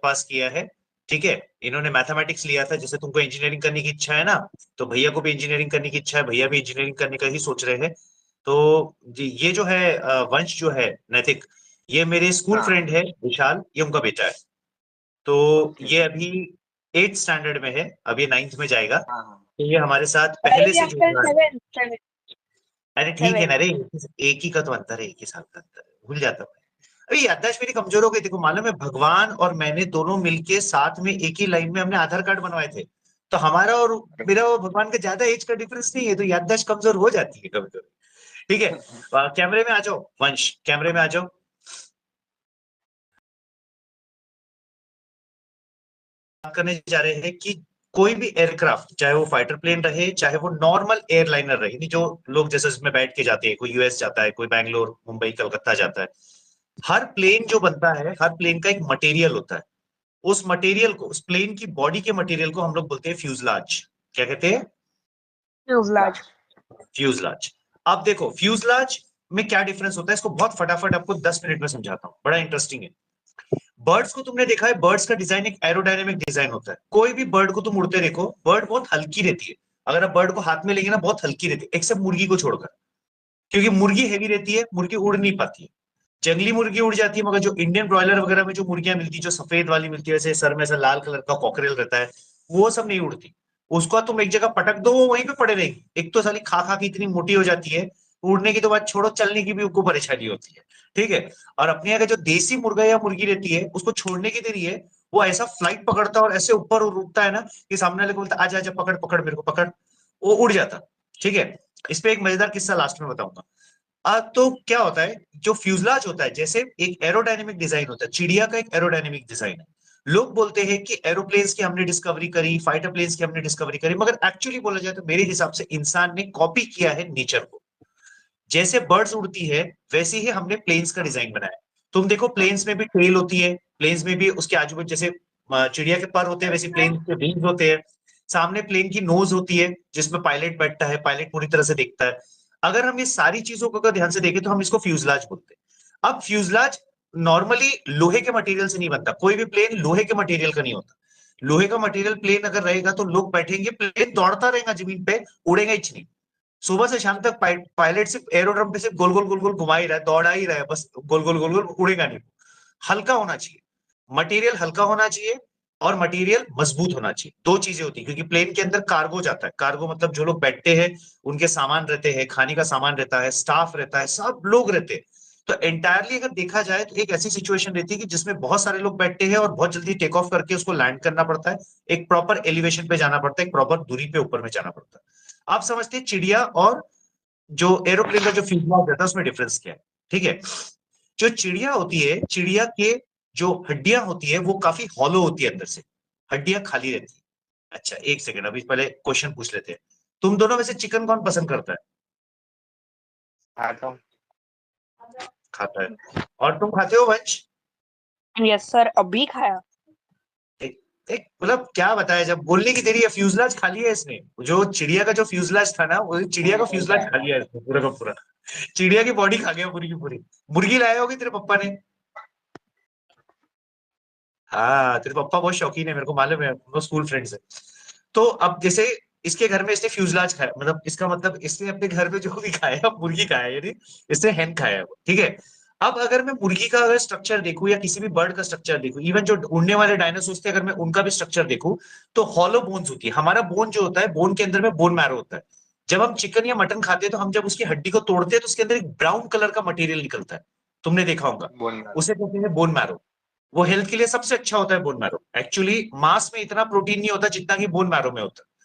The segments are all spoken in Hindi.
पास किया है, ठीक है। इन्होंने मैथमेटिक्स लिया था, जैसे तुमको इंजीनियरिंग करने की इच्छा है ना, तो भैया को भी इंजीनियरिंग करने की इच्छा है, भैया भी इंजीनियरिंग करने का ही सोच रहे हैं। तो ये जो है वंश जो है नैतिक, ये मेरे स्कूल हाँ फ्रेंड है विशाल, ये उनका बेटा है। तो ठीक ये है। अभी 8th स्टैंडर्ड में है, अभी 9th में जाएगा। हाँ हाँ। तो ये हमारे साथ पहले मेरे से जुड़ अंकल रहा है। 7 7 अरे ठीक है ना 7। रे, एक ही का तो अंतर है, एक ही साल का अंतर है, भूल जाता हूँ। अरे याददाश्त मेरी कमजोर हो गई, देखो मालूम है, भगवान और मैंने दोनों मिलके साथ में एक ही लाइन में हमने आधार कार्ड बनवाए थे। तो हमारा और मेरा और भगवान का ज्यादा एज का डिफरेंस नहीं है, तो याददाश्त कमजोर हो जाती है कभी कभी। ठीक है। कैमरे में आ जाओ वंश, कैमरे में आ जाओ। बात करने जा रहे हैं कि कोई भी एयरक्राफ्ट, चाहे वो फाइटर प्लेन रहे, चाहे वो नॉर्मल एयरलाइनर रहे, नहीं जो लोग जैसे इसमें बैठ के जाते हैं, कोई यूएस जाता है, कोई बैंगलोर मुंबई कलकत्ता जाता है, हर प्लेन जो बनता है, हर प्लेन का एक मटेरियल होता है। उस मटेरियल को, उस प्लेन की बॉडी के मटेरियल को हम लोग बोलते हैं फ्यूजलाज। क्या कहते हैं? फ्यूजलाज। फ्यूजलाज। अब देखो फ्यूजलाज में क्या डिफरेंस होता है, इसको बहुत फटाफट आपको 10 मिनट में समझाता हूँ, बड़ा इंटरेस्टिंग है। बर्ड्स को तुमने देखा है, बर्ड्स का डिजाइन एक एरोडायनेमिक डिजाइन होता है। कोई भी बर्ड को तुम उड़ते देखो, बर्ड बहुत हल्की रहती है। अगर आप बर्ड को हाथ में लेंगे ना, बहुत हल्की रहती है, एक्सेप्ट मुर्गी को छोड़कर, क्योंकि मुर्गी हैवी रहती है, मुर्गी उड़ नहीं पाती है। जंगली मुर्गी उड़ जाती है, मगर जो इंडियन ब्रॉयलर वगैरह में जो मुर्गियां मिलती है, जो सफेद वाली मिलती है, जैसे सर में ऐसा लाल कलर का कॉकरेल रहता है, वो सब नहीं उड़ती। उसको तुम एक जगह पटक दो, वो वहीं पे पड़े रहेगी। एक तो साली खा खा के इतनी मोटी हो जाती है, उड़ने की तो बात छोड़ो, चलने की भी उनको परेशानी होती है। ठीक है। और अपने यहाँ का जो देसी मुर्गा या मुर्गी रहती है, उसको छोड़ने की देरी है, वो ऐसा फ्लाइट पकड़ता है और ऐसे ऊपर उड़ता है ना, कि सामने वाले को बोलता आजा आजा, पकड़ पकड़ मेरे को पकड़, वो उड़ जाता। ठीक है। इस पे एक मजेदार किस्सा लास्ट में बताऊंगा। तो क्या होता है, जो फ्यूजलाज होता है, जैसे एक एरोडायनेमिक डिजाइन होता है, चिड़िया का एक एरोडायनेमिक डिजाइन है। लोग बोलते हैं कि एरोप्लेन्स की हमने डिस्कवरी करी, फाइटर प्लेन्स की हमने डिस्कवरी करी, मगर एक्चुअली बोला जाए तो मेरे हिसाब से इंसान ने कॉपी किया है नेचर को। जैसे बर्ड्स उड़ती है, वैसे ही हमने प्लेन्स का डिजाइन बनाया। तुम देखो प्लेन्स में भी टेल होती है, प्लेन्स में भी उसके आजू बाजू जैसे चिड़िया के पर होते हैं, वैसे प्लेन के विंग्स होते हैं। सामने प्लेन की नोज होती है, जिसमें पायलट बैठता है, पायलट पूरी तरह से देखता है। अगर हम ये सारी चीजों को अगर ध्यान से देखें, तो हम इसको फ्यूजलाज बोलते हैं। अब फ्यूजलाज नॉर्मली लोहे के मटेरियल से नहीं बनता, कोई भी प्लेन लोहे के मटेरियल का नहीं होता। लोहे का मटेरियल प्लेन अगर रहेगा, तो लोग बैठेंगे, प्लेन दौड़ता रहेगा जमीन पे, उड़ेगा ही नहीं। सुबह से शाम तक पायलट सिर्फ एरोड्रम पे सिर्फ गोल गोल गोल गोल घुमा ही रहा है, दौड़ा ही रहा है, बस गोल गोल गोल गोल, उड़ेगा नहीं। हल्का होना चाहिए, मटेरियल हल्का होना चाहिए, और मटेरियल मजबूत होना चाहिए। दो चीजें होती है, क्योंकि प्लेन के अंदर कार्गो जाता है। कार्गो मतलब जो लोग बैठते हैं, उनके सामान रहते हैं, खाने का सामान रहता है, स्टाफ रहता है, सब लोग रहते हैं। तो एंटायरली अगर देखा जाए, तो एक ऐसी सिचुएशन रहती है कि जिसमें बहुत सारे लोग बैठते हैं, और बहुत जल्दी टेक ऑफ करके उसको लैंड करना पड़ता है। एक प्रॉपर एलिवेशन पे जाना पड़ता है, एक प्रॉपर दूरी पे ऊपर में जाना पड़ता है। आप समझते हैं चिड़िया और जो एरोप्लेन का जो फ्यूजलाज रहता है, उसमें डिफरेंस क्या है? ठीक है। जो चिड़िया होती है, चिड़िया के जो हड्डियां होती है, वो काफी हॉलो होती है अंदर से, हड्डियां खाली रहती है। अच्छा एक सेकंड, अभी पहले क्वेश्चन पूछ लेते हैं। तुम दोनों में से चिकन कौन पसंद करता है? खाता हूँ। खाता है। और तुम खाते हो वंश? यस सर, अभी खाया। एक एक मतलब क्या बताया, जब बोलने की देरी है, फ्यूजलाज खा लिया है इसने। जो चिड़िया का जो फ्यूजलाज था ना, वो चिड़िया का फ्यूजलाज खा लिया है इसने पूरा का पूरा। चिड़िया की बॉडी खा गया पूरी की पूरी। मुर्गी लाया होगी तेरे पापा ने। हाँ तेरे पापा बहुत शौकीन है, मेरे को मालूम है, वो स्कूल फ्रेंड्स है। तो अब जैसे इसके घर में इसने फ्यूजलाज खाया, मतलब इसका मतलब इसने अपने घर पे जो भी खाया, मुर्गी खाया, यानी इसने हैन खाया है वो। ठीक है। अब अगर मैं मुर्गी का अगर स्ट्रक्चर देखूं, या किसी भी बर्ड का स्ट्रक्चर देखूं, इवन जो उड़ने वाले डायनासोर थे, अगर मैं उनका भी स्ट्रक्चर देखूं, तो हॉलो बोन्स होती है। हमारा बोन जो होता है, बोन के अंदर में बोन मैरो होता है। जब हम चिकन या मटन खाते हैं, तो हम जब उसकी हड्डी को तोड़ते हैं, तो उसके अंदर एक ब्राउन कलर का मटेरियल निकलता है, तुमने देखा होगा। बोल रहा उसे कहते हैं बोन मैरो। वो हेल्थ के लिए सबसे अच्छा होता है बोन मैरो। एक्चुअली मांस में इतना प्रोटीन नहीं होता जितना कि बोन मैरो में होता है।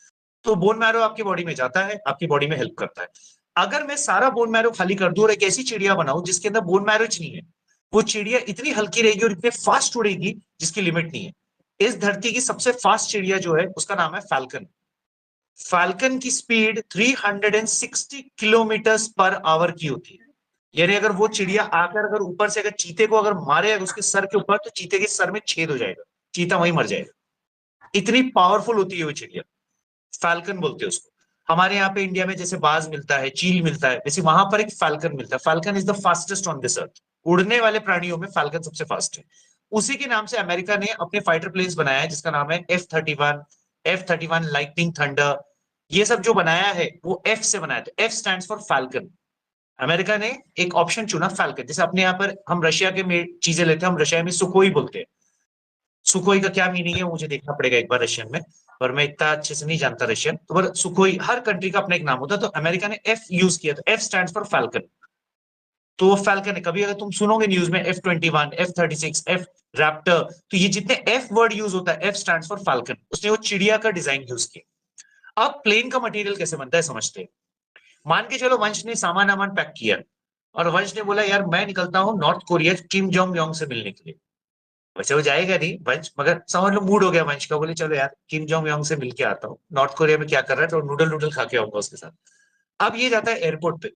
तो बोन मैरो आपकी बॉडी में जाता है, आपकी बॉडी में हेल्प करता है। अगर मैं सारा बोन मैरो खाली कर दूं और एक ऐसी चिड़िया बनाऊं जिसके अंदर बोन मैरो नहीं है, वो चिड़िया इतनी हल्की रहेगी और इतने फास्ट उड़ेगी जिसकी लिमिट नहीं है। इस धरती की सबसे फास्ट चिड़िया जो है, उसका नाम है फैल्कन। फैल्कन की स्पीड 360 किलोमीटर पर आवर की होती है। यानी अगर वो चिड़िया आकर अगर ऊपर से अगर चीते को अगर मारे उसके सर के ऊपर, तो चीते के सर में छेद हो जाएगा, चीता वहीं मर जाएगा। इतनी पावरफुल होती है वो चिड़िया, फैल्कन बोलते हैं उसको। हमारे यहाँ पे इंडिया में जैसे बाज मिलता है, चील मिलता है, वैसे वहां पर एक फैल्कन मिलता है। Falcon is the fastest on this earth. उड़ने वाले प्राणियों में फैल्कन सबसे फास्ट है। उसी के नाम से अमेरिका ने अपने फाइटर प्लेन्स बनाया है जिसका नाम है F-31, F-31 लाइटनिंग थंडर। ये सब जो बनाया है वो एफ से बनाया था। F stands for falcon. America ने एक ऑप्शन चुना फैल्कन। जैसे अपने यहाँ पर हम रशिया के में चीजें लेते हैं, हम रशिया में सुखोई बोलते हैं। सुखोई का क्या मीनिंग है मुझे देखना पड़ेगा एक बार रशियन में, पर मैं इतना अच्छे से नहीं जानता रशियन। तो पर सुखोई हर कंट्री का अपना एक नाम होता है, तो अमेरिका ने एफ यूज किया, तो एफ स्टैंड्स फॉर फैल्कन। तो वो फैल्कन है। कभी अगर तुम सुनोगे न्यूज में F-21, F-36, एफ रैप्टर, तो ये जितने एफ वर्ड यूज होता है एफ स्टैंड्स फॉर फैल्कन। उसने वो चिड़िया का डिजाइन यूज किया। अब प्लेन का मटेरियल कैसे बनता है समझते हैं। मान के चलो वंश ने सामान वामान पैक किया और वंश ने बोला यार मैं निकलता हूं north Korea Kim Jong Yong से मिलने के लिए। वैसे वो जाएगा नहीं वंश, मगर समझ लो मूड हो गया वंश का, बोले चलो यार किम जोंग योंग से मिल के आता हूँ, नॉर्थ कोरिया में क्या कर रहा है, तो नूडल नूडल खा के आऊंगा उसके साथ। अब ये जाता है एयरपोर्ट पे।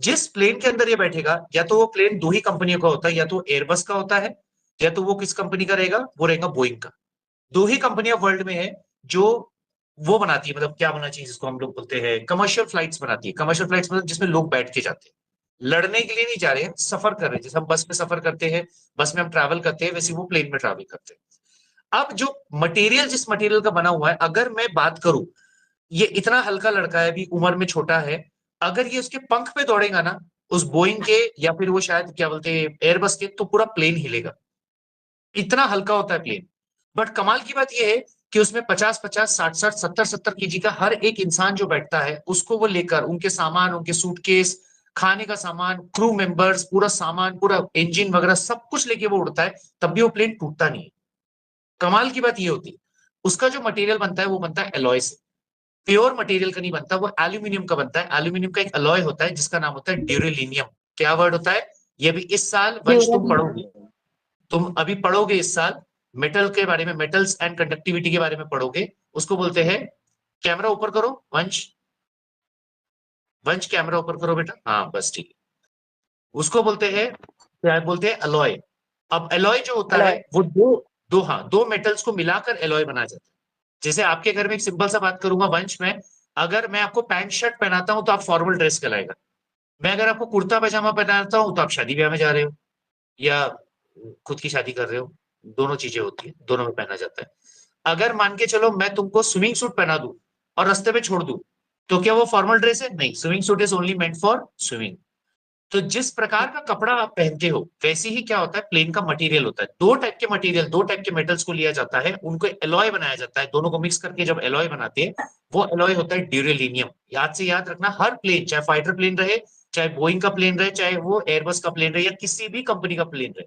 जिस प्लेन के अंदर ये बैठेगा, या तो वो प्लेन दो ही कंपनियों का होता है, या तो एयरबस का होता है, या तो वो किस कंपनी का रहेगा, वो रहेगा बोइंग का। दो ही कंपनियां वर्ल्ड में है जो वो बनाती है, मतलब क्या बनना चाहिए जिसको हम लोग बोलते हैं कमर्शियल फ्लाइट्स बनाती है। कमर्शियल फ्लाइट्स मतलब जिसमें लोग बैठ के जाते हैं, लड़ने के लिए नहीं जा रहे हैं, सफर कर रहे हैं। जैसे हम बस में सफर करते हैं, बस में हम ट्रैवल करते हैं, वैसे वो प्लेन में ट्रैवल करते हैं। अब जो मटेरियल जिस मटेरियल का बना हुआ है, अगर मैं बात करूं, ये इतना हल्का लड़का है, अभी उम्र में छोटा है, अगर ये उसके पंख पे दौड़ेगा ना उस बोइंग के, या फिर वो शायद क्या बोलते हैं एयरबस के, तो पूरा प्लेन हिलेगा। इतना हल्का होता है प्लेन। बट कमाल की बात यह है कि उसमें 50-50, 60-60, 70-70 केजी का हर एक इंसान जो बैठता है, उसको वो लेकर उनके सामान, उनके सूटकेस, खाने का सामान, क्रू मेंबर्स, पूरा सामान, पूरा इंजन वगैरह सब कुछ लेके वो उड़ता है, तब भी वो प्लेन टूटता नहीं है। कमाल की बात ये होती है, उसका जो मटेरियल बनता है वो बनता है एलॉय से। प्योर मटेरियल का नहीं बनता, वो एल्यूमिनियम का बनता है। एल्यूमिनियम का एक अलॉय होता है जिसका नाम होता है ड्यूरेलिनियम। क्या वर्ड होता है ये? भी इस साल वंश तुम पढ़ोगे, तुम अभी पढ़ोगे इस साल मेटल के बारे में, मेटल्स एंड कंडक्टिविटी के बारे में पढ़ोगे। उसको बोलते हैं, कैमरा ऊपर करो वंश, वंश कैमरा ऊपर करो बेटा, हाँ बस ठीक है। उसको बोलते हैं, क्या बोलते हैं, अलॉय। अब एलॉय जो होता है अलॉय। वो दो मेटल्स को मिलाकर एलॉय बनाया जाता है। जैसे आपके घर में एक सिंपल सा बात करूंगा वंश में, अगर मैं आपको पैंट शर्ट पहनाता हूं तो आप फॉर्मल ड्रेस कहलाएगा। मैं अगर आपको कुर्ता पैजामा पहनाता हूं तो आप शादी ब्याह में जा रहे हो, या खुद की शादी कर रहे हो। दोनों चीजें होती है, दोनों में पहना जाता है। अगर मान के चलो मैं तुमको स्विमिंग सूट पहना दूं और रास्ते में छोड़ दूं, तो क्या वो फॉर्मल ड्रेस है? नहीं, swimming suit is only meant for swimming. तो जिस प्रकार का कपड़ा आप पहनते हो, वैसे ही क्या होता है प्लेन का मटेरियल होता है। दो टाइप के मटेरियल, दो टाइप के मेटल्स को लिया जाता है, उनको एलॉय बनाया जाता है। दोनों को मिक्स करके जब एलॉय बनाते हैं, वो एलॉय होता है ड्यूरेलिनियम। याद से याद रखना, हर प्लेन, चाहे फाइटर प्लेन रहे, चाहे बोइंग का प्लेन रहे, चाहे वो एयरबस का प्लेन रहे, या किसी भी कंपनी का प्लेन रहे,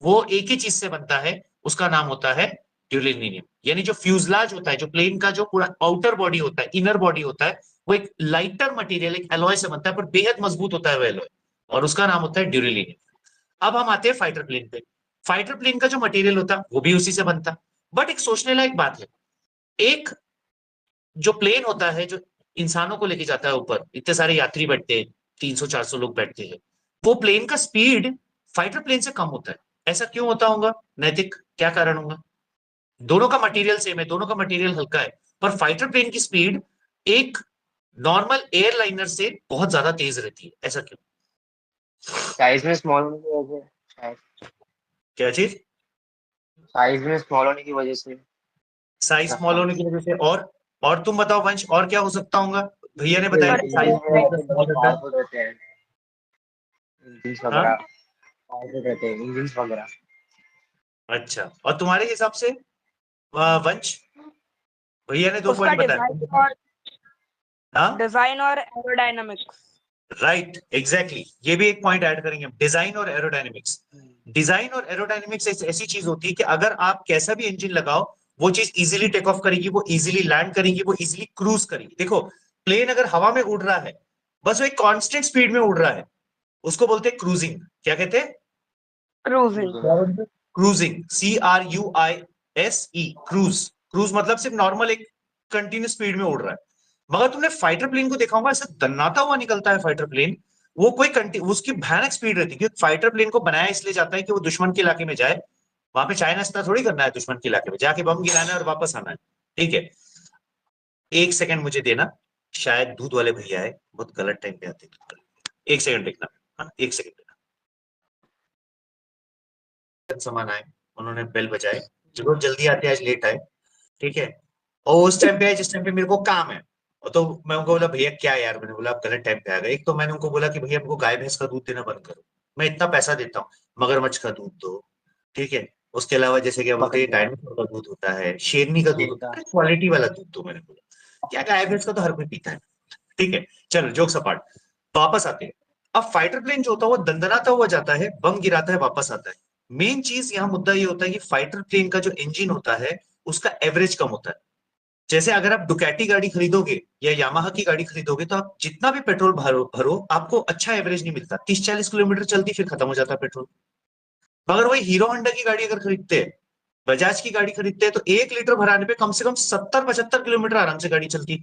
वो एक ही चीज से बनता है, उसका नाम होता है ड्यूरेलिनियम। यानी जो फ्यूजलाज होता है, जो प्लेन का जो पूरा आउटर बॉडी होता है, इनर बॉडी होता है, वो एक लाइटर मटेरियल, एक एलॉय से बनता है, पर बेहद मजबूत होता है वो एलॉय, और उसका नाम होता है ड्यूरेलिनियम। अब हम आते हैं फाइटर प्लेन पे। फाइटर प्लेन का जो मटेरियल होता है वो भी उसी से बनता है। बट एक सोचने लायक बात है, एक जो प्लेन होता है जो इंसानों को लेके जाता है ऊपर, इतने सारे यात्री बैठते हैं, 300-400 लोग बैठते हैं, वो प्लेन का स्पीड फाइटर प्लेन से कम होता है। ऐसा क्यों होता होगा नैतिक, क्या कारण होगा? दोनों का मटेरियल सेम है, दोनों का मटेरियल हल्का है, पर फाइटर प्लेन की स्पीड एक नॉर्मल एयरलाइनर से बहुत ज्यादा तेज रहती है। ऐसा क्यों? साइज में स्मॉल होने की वजह से शायद। क्या चीज? साइज में स्मॉल होने की वजह से साइज ऐसा स्मॉल था। होने की वजह से। और तुम बताओ वंश, और क्या हो सकता होगा? भैया ने बताया और कि इंजन साइज वगैरह aerodynamic। तो स्मॉल बहुत रहता है। पावरफुल रहते हैं, इंजन हाँ, वगैरह पावरफुल रहते हैं, इंजन वगैरह। अच्छा। और तुम्हारे हिसाब से वंश, भैया ने 2 उसका पॉइंट बताया, तुम बताओ। हाँ, डिजाइन और एरोडायनामिक्स। राइट, एग्जैक्टली, ये भी एक पॉइंट ऐड करेंगे हम, डिजाइन और एरोडायनेमिक्स। डिजाइन और एरोडायनेमिक्स ऐसी चीज होती है कि अगर आप कैसा भी इंजन लगाओ, वो चीज इजीली टेक ऑफ करेगी, वो इजीली लैंड करेगी, वो इजीली क्रूज करेगी। देखो, प्लेन अगर हवा में उड़ रहा है, बस वो एक कांस्टेंट स्पीड में उड़ रहा है, उसको बोलते हैं क्रूजिंग। क्या कहते हैं? Cruising. Cruising, CRUISE, cruise. Cruise मतलब सिर्फ नॉर्मल एक कंटिन्यूस स्पीड में उड़ रहा है। मगर तुमने फाइटर प्लेन को देखा होगा, ऐसा दन्नाता हुआ निकलता है फाइटर प्लेन। वो कोई उसकी भयानक स्पीड रहती है, क्योंकि फाइटर प्लेन को बनाया इसलिए जाता है कि वो दुश्मन के इलाके में जाए। वहां पे चाइना इतना थोड़ी करना है, दुश्मन के इलाके में जाके बम गिराना है और वापस आना है। ठीक है, एक सेकंड मुझे देना, शायद दूध वाले भैया है, बहुत गलत टाइम पे आते हैं। एक सेकंड देखना, हाँ एक सेकंड देना, सामान आए। उन्होंने बेल बजाए, जरूर जल्दी आते आज लेट आए, ठीक है। और उस टाइम पे जिस टाइम पे मेरे को काम है, तो मैं उनको बोला भैया क्या यार, मैंने बोला आप गलत टाइम पे आ गए। एक तो मैंने उनको बोला कि भैया हमको गाय भैंस का दूध देना बंद करो, मैं इतना पैसा देता हूँ, मगरमच्छ का दूध दो, ठीक है। उसके अलावा जैसे क्या बोलते हैं डायनासोर का दूध होता है, शेरनी का दूध होता है, क्वालिटी वाला दूध दो। मैंने बोला क्या गाय भैंस का तो हर कोई पीता है, ठीक है। चलो जोक्स अपार्ट, वापस आते हैं। अब फाइटर प्लेन जो होता है वो दंदनाता हुआ जाता है, बम गिराता है, वापस आता है। मेन चीज यहाँ मुद्दा ये होता है कि फाइटर प्लेन का जो इंजन होता है उसका एवरेज कम होता है। जैसे अगर आप डुकैटी गाड़ी खरीदोगे या यामाहा की गाड़ी खरीदोगे तो आप जितना भी पेट्रोल भरो भरो आपको अच्छा एवरेज नहीं मिलता, 30-40 किलोमीटर चलती फिर खत्म हो जाता है पेट्रोल। मगर वही हीरो होंडा की गाड़ी अगर खरीदते हैं, बजाज की गाड़ी खरीदते हैं, तो 1 लीटर भराने पे कम से कम 70-75 किलोमीटर आराम से गाड़ी चलती।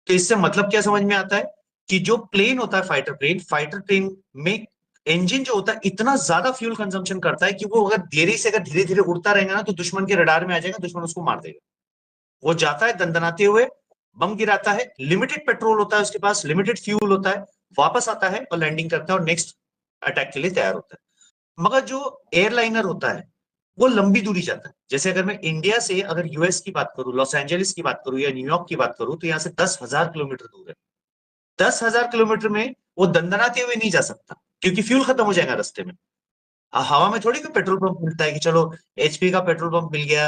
तो इससे मतलब क्या समझ में आता है कि जो प्लेन होता है फाइटर प्लेन में इंजन जो होता है इतना ज्यादा फ्यूल कंजम्पशन करता है कि वो अगर देरी से अगर धीरे धीरे उड़ता रहेगा ना तो दुश्मन के रडार में आ जाएगा, दुश्मन उसको मार देगा। वो जाता है दंदनाते हुए, बम गिराता है, लिमिटेड पेट्रोल होता है उसके पास, लिमिटेड फ्यूल होता है, वापस आता है और लैंडिंग करता है और नेक्स्ट अटैक के लिए तैयार होता है। मगर जो एयरलाइनर होता है वो लंबी दूरी जाता है। जैसे अगर मैं इंडिया से अगर यूएस की बात करूं, लॉस एंजलिस की बात करूं या न्यूयॉर्क की बात करूं, तो यहाँ से 10,000 किलोमीटर दूर है। 10,000 किलोमीटर में वो दंदनाते हुए नहीं जा सकता क्योंकि फ्यूल खत्म हो जाएगा रास्ते में। हवा में थोड़ी कोई पेट्रोल पंप मिलता है कि चलो एचपी का पेट्रोल पंप मिल गया,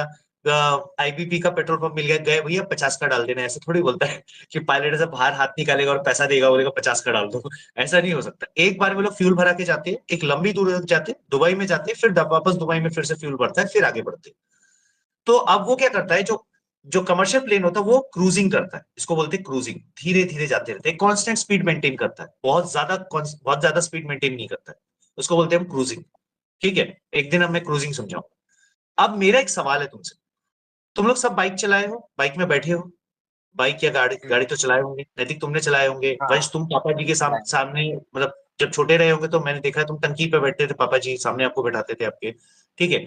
आईबीपी का पेट्रोल पंप मिल गया, गए भैया 50 का डाल देना, ऐसे थोड़ी बोलता है कि पायलट से बाहर हाथ निकालेगा और पैसा देगा, बोलेगा 50 का डाल दो। ऐसा नहीं हो सकता। एक बार में लोग फ्यूल भरा के जाते हैं, एक लंबी दूर तक जाते हैं, दुबई में जाते हैं, फिर वापस दुबई में फिर से फ्यूल भरता है, फिर आगे बढ़ते हैं। तो अब वो क्या करता है, जो जो कमर्शियल प्लेन होता है वो क्रूजिंग करता है, इसको बोलते हैं क्रूजिंग, धीरे धीरे जाते रहते हैं, कांस्टेंट स्पीड मेंटेन करता है, बहुत ज्यादा स्पीड मेंटेन नहीं करता है, उसको बोलते हैं हम क्रूजिंग, ठीक है। एक दिन अब मैं क्रूजिंग समझाऊं। अब मेरा एक सवाल है तुमसे, तुम लोग सब बाइक चलाए हो, बाइक में बैठे हो, बाइक या गाड़ी गाड़ी तो चलाए होंगे, नैतिक तुमने चलाए होंगे, वंश तुम पापा जी के सामने मतलब जब छोटे रहे होंगे तो मैंने देखा है तुम टंकी पे बैठते थे, पापा जी सामने आपको बैठाते थे आपके, ठीक है।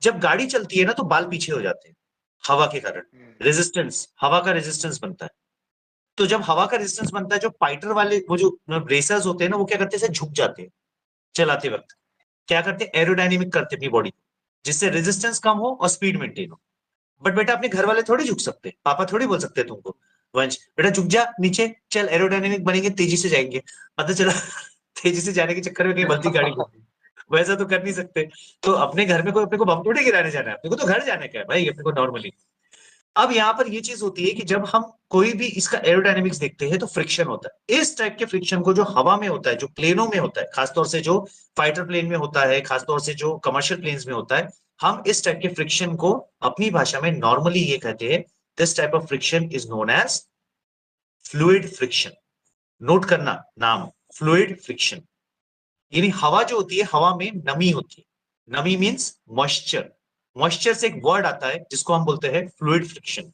जब गाड़ी चलती है ना तो बाल पीछे हो जाते हैं हवा के कारण, रेजिस्टेंस, हवा का रेजिस्टेंस बनता है। तो जब हवा का रेजिस्टेंस बनता है, जो फाइटर वाले वो जो रेसर्स होते हैं ना वो क्या करते हैं, झुक जाते हैं चलाते वक्त, क्या करते हैं एरोडायनेमिक करते अपनी बॉडी, जिससे रेजिस्टेंस कम हो और स्पीड मेंटेन हो। बट बेटा अपने घर वाले थोड़ी झुक सकते, पापा थोड़ी बोल सकते तुमको वंश बेटा झुक जा नीचे, चल एरोडायनेमिक बनेंगे, तेजी से जाएंगे, पता चला तेजी से जाने के चक्कर में कहीं बल्दी गाड़ी घूम गई। वैसा तो कर नहीं सकते। तो अपने घर में कोई अपने को बम थोड़ी गिराने जाना है, अपने को तो घर जाने का है भाई अपने को नॉर्मली। अब यहाँ पर ये चीज होती है कि जब हम कोई भी इसका एरोडायनेमिक्स देखते हैं तो फ्रिक्शन होता है, इस टाइप के फ्रिक्शन को जो हवा में होता है, जो प्लेनों में होता है, खासतौर से जो फाइटर प्लेन में होता है, खासतौर से जो कमर्शियल प्लेन्स में होता है, हम इस टाइप के फ्रिक्शन को अपनी भाषा में नॉर्मली ये कहते हैं, this type of friction is known as fluid friction. Note करना नाम, फ्लूइड फ्रिक्शन, यानी हवा जो होती है हवा में नमी होती है, नमी मीन्स मॉइस्चर, मॉइस्चर से एक वर्ड आता है जिसको हम बोलते हैं फ्लूइड फ्रिक्शन।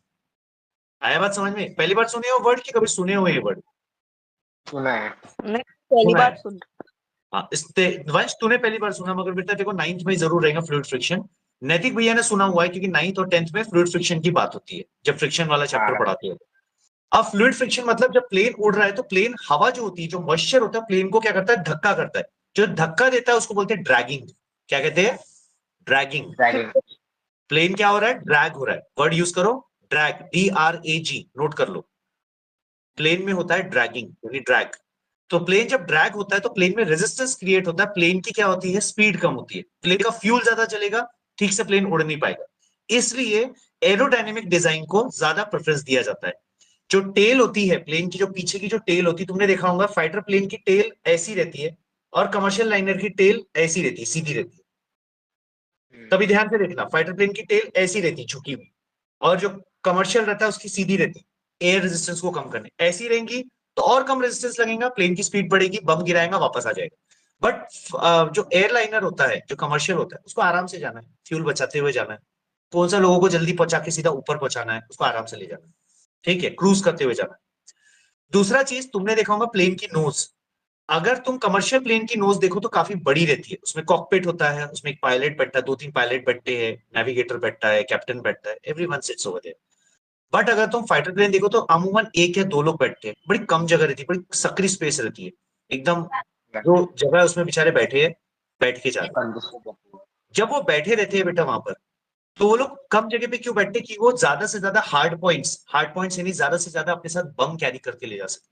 आया बात समझ में? पहली बार सुने हो वर्ड कि कभी सुने हो ये वर्ड? सुना है। नहीं, पहली सुना बार है। सुन। हाँ, वंश तूने पहली बार सुना, मगर बेटा देखो 9th में जरूर रहेगा फ्लूइड फ्रिक्शन। नैतिक भैया ने सुना हुआ है क्योंकि 9th और 10th में फ्लूइड फ्रिक्शन की बात होती है जब फ्रिक्शन वाला चैप्टर हाँ, पढ़ाते हैं। अब फ्लूइड फ्रिक्शन मतलब जब प्लेन उड़ रहा है तो प्लेन हवा जो होती है, जो मॉइस्चर होता है, प्लेन को क्या करता है, धक्का करता है। जो धक्का देता है उसको बोलते हैं ड्रैगिंग। क्या कहते हैं? ड्रैगिंग। ड्रैगन। प्लेन क्या हो रहा है, ड्रैग हो रहा है, वर्ड यूज करो, ड्रैग, DRAG, नोट कर लो। प्लेन में होता है ड्रैगिंग यानी ड्रैग। तो प्लेन जब ड्रैग होता है तो प्लेन में रेजिस्टेंस क्रिएट होता है, प्लेन की क्या होती है, स्पीड कम होती है, प्लेन का फ्यूल ज्यादा चलेगा, ठीक से प्लेन उड़ नहीं पाएगा। इसलिए एरोडायनेमिक डिजाइन को ज्यादा प्रेफरेंस दिया जाता है। जो टेल होती है प्लेन की, जो पीछे की जो टेल होती है, तुमने देखा होगा फाइटर प्लेन की टेल ऐसी रहती है और कमर्शियल लाइनर की टेल ऐसी रहती है, सीधी रहती है। तभी ध्यान से देखना, फाइटर प्लेन की टेल ऐसी रहती है झुकी हुई, और जो कमर्शियल रहता है उसकी सीधी रहती है, एयर रेजिस्टेंस को कम करने। ऐसी रहेंगी तो और कम रेजिस्टेंस लगेगा, प्लेन की स्पीड बढ़ेगी, बम गिराएगा वापस आ जाएगा। बट जो एयरलाइनर होता है, जो कमर्शियल होता है, उसको आराम से जाना है, फ्यूल बचाते हुए जाना है, कौन सा लोगों को जल्दी पहुंचा के सीधा ऊपर पहुंचाना है, उसको आराम से ले जाना है, ठीक है, क्रूज करते हुए जाना है। दूसरा चीज तुमने देखा होगा प्लेन की नोज, अगर तुम कमर्शियल प्लेन की नोज देखो तो काफी बड़ी रहती है, उसमें कॉकपिट होता है, उसमें एक पायलट बैठता है, 2-3 पायलट बैठते हैं, नेविगेटर बैठता है, कैप्टन बैठता है, everyone sits over there. But अगर तुम फाइटर प्लेन देखो तो अमूमन 1 या 2 लोग बैठते हैं, बड़ी कम जगह रहती है, बड़ी सकरी स्पेस रहती है, एकदम जो जगह है उसमें बेचारे बैठे हैं, बैठ के जा रहे हैं। जब वो बैठे रहते हैं बेटा वहां पर, तो वो लोग कम जगह पे क्यों बैठते हैं कि वो ज्यादा से ज्यादा हार्ड पॉइंट्स यानी ज्यादा से ज्यादा अपने साथ बम कैरी करके ले जा सके।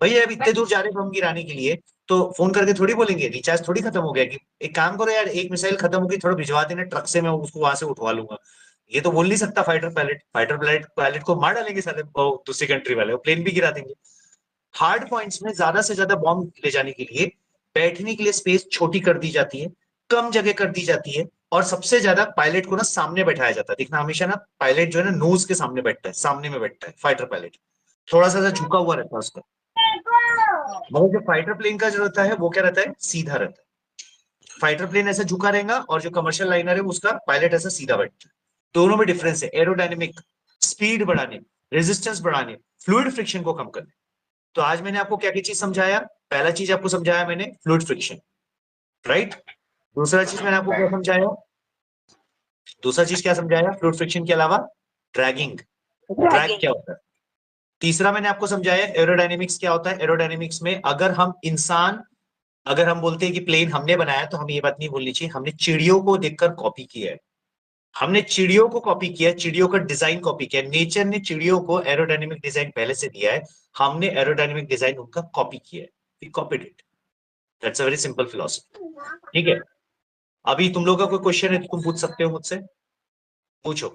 भैया अब इतने दूर जा रहे हैं बम गिराने के लिए, तो फोन करके थोड़ी बोलेंगे रिचार्ज थोड़ी खत्म हो गया कि एक काम करो यार, एक मिसाइल खत्म होगी थोड़ा भिजवा देना ट्रक से, मैं उसको वहां से उठवा लूंगा। ये तो बोल नहीं सकता फाइटर पायलट को मार डालेंगे साले वो दूसरी कंट्री वाले, वो प्लेन भी गिरा देंगे। हार्ड पॉइंट्स में ज्यादा से ज्यादा बॉम्ब ले जाने के लिए बैठने के लिए स्पेस छोटी कर दी जाती है, कम जगह कर दी जाती है, और सबसे ज्यादा पायलट को ना सामने बैठाया जाता है। देखना हमेशा ना पायलट जो है ना नोज के सामने बैठता है, सामने में बैठता है फाइटर पायलट, थोड़ा सा झुका हुआ रहता है उसका। मगर जो फाइटर प्लेन का जो रहता है वो क्या रहता है, सीधा रहता है। फाइटर प्लेन ऐसा झुका रहेगा और जो कमर्शियल लाइनर है उसका पायलट ऐसा सीधा बैठता है। दोनों में डिफरेंस है, एरोडायनेमिक, स्पीड बढ़ाने, रेजिस्टेंस बढ़ाने, फ्लूइड फ्रिक्शन को कम करने। तो आज मैंने आपको क्या क्या चीज समझाया? पहला चीज आपको समझाया मैंने फ्लूइड फ्रिक्शन, राइट। दूसरा चीज मैंने आपको क्या समझाया? दूसरा चीज क्या समझाया फ्लूइड फ्रिक्शन के अलावा? ड्रैगिंग, ड्रैग क्या होता है। तीसरा मैंने आपको समझाया एरोडायनेमिक्स क्या होता है। एरोडायनेमिक्स में अगर हम बोलते हैं कि प्लेन हमने बनाया, तो हमें ये बात नहीं भूलनी चाहिए हमने चिड़ियों को देखकर कॉपी किया है। हमने चिड़ियों को कॉपी किया, चिड़ियों का डिजाइन कॉपी किया। नेचर ने चिड़ियों को एरोडायनेमिक डिजाइन पहले से दिया है, हमने एरोडायनेमिक डिजाइन उनका कॉपी किया है। We copied it. That's a very simple philosophy. ठीक है, अभी तुम लोगों का कोई क्वेश्चन है तो तुम पूछ सकते हो मुझसे, पूछो।